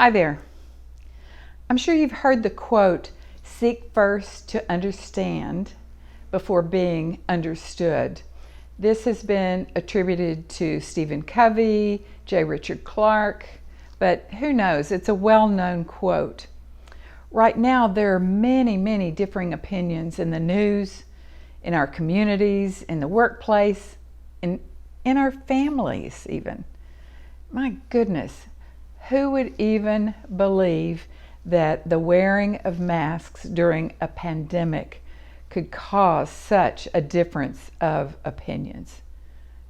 Hi there. I'm sure you've heard the quote, seek first to understand before being understood. This has been attributed to Stephen Covey, J. Richard Clarke, but who knows? It's a well-known quote. Right now, there are many differing opinions in the news, in our communities, in the workplace, in our families even. My goodness, who would even believe that the wearing of masks during a pandemic could cause such a difference of opinions?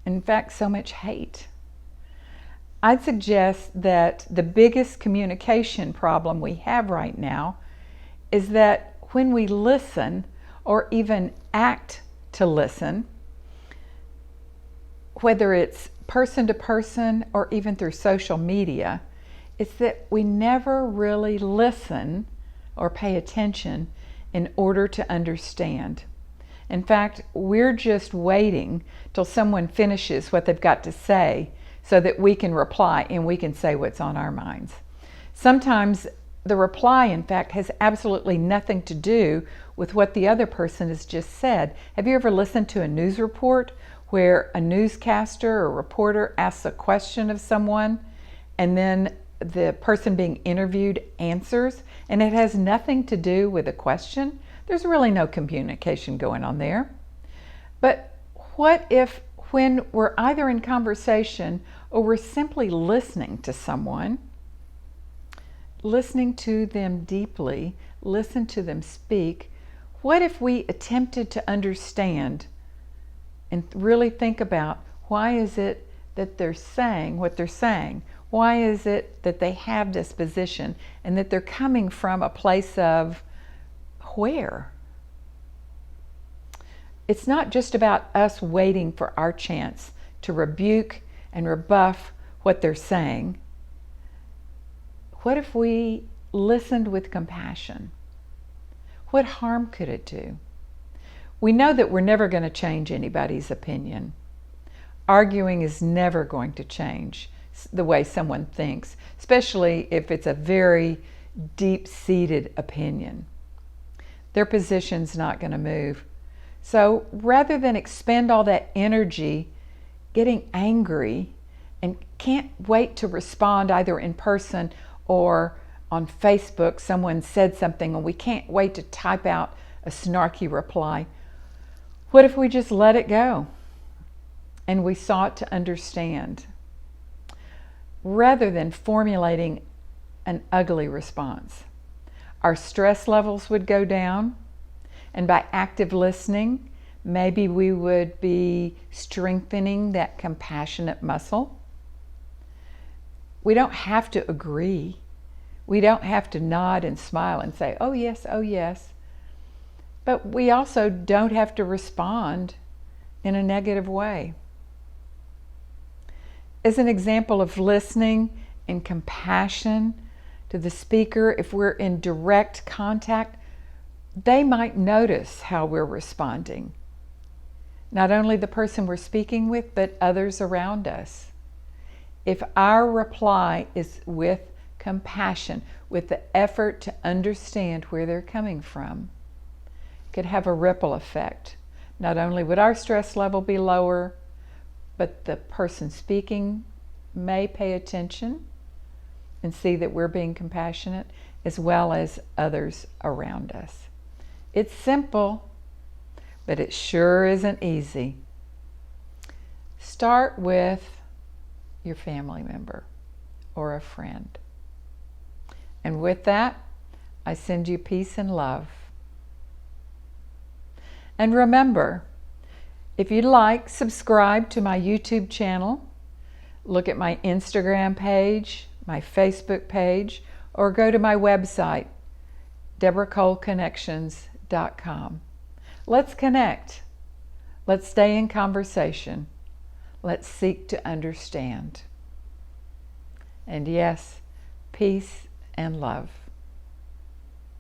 In fact, so much hate. I'd suggest that the biggest communication problem we have right now is that when we listen or even act to listen, whether it's person to person or even through social media, it's that we never really listen or pay attention in order to understand. In fact, we're just waiting till someone finishes what they've got to say so that we can reply and we can say what's on our minds. Sometimes the reply, in fact, has absolutely nothing to do with what the other person has just said. Have you ever listened to a news report where a newscaster or reporter asks a question of someone and then the person being interviewed answers, and it has nothing to do with the question? There's really no communication going on there. But what if, when we're either in conversation or we're simply listening to someone, listening to them deeply, listen to them speak, what if we attempted to understand and really think about why is it that they're saying what they're saying? Why is it that they have this position and that they're coming from a place of where? It's not just about us waiting for our chance to rebuke and rebuff what they're saying. What if we listened with compassion? What harm could it do? We know that we're never going to change anybody's opinion. Arguing is never going to change the way someone thinks, especially if it's a very deep-seated opinion. Their position's not going to move. So rather than expend all that energy getting angry and can't wait to respond either in person or on Facebook, someone said something and we can't wait to type out a snarky reply, what if we just let it go and we sought to understand rather than formulating an ugly response? Our stress levels would go down, and by active listening, maybe we would be strengthening that compassionate muscle. We don't have to agree. We don't have to nod and smile and say, oh yes, oh yes. But we also don't have to respond in a negative way. As an example of listening and compassion to the speaker, if we're in direct contact, they might notice how we're responding. Not only the person we're speaking with, but others around us. If our reply is with compassion, with the effort to understand where they're coming from, it could have a ripple effect. Not only would our stress level be lower, but the person speaking may pay attention and see that we're being compassionate, as well as others around us. It's simple, but it sure isn't easy. Start with your family member or a friend. And with that, I send you peace and love. And remember, if you'd like, subscribe to my YouTube channel, look at my Instagram page, my Facebook page, or go to my website, DeborahColeConnections.com. Let's connect. Let's stay in conversation. Let's seek to understand. And yes, peace and love.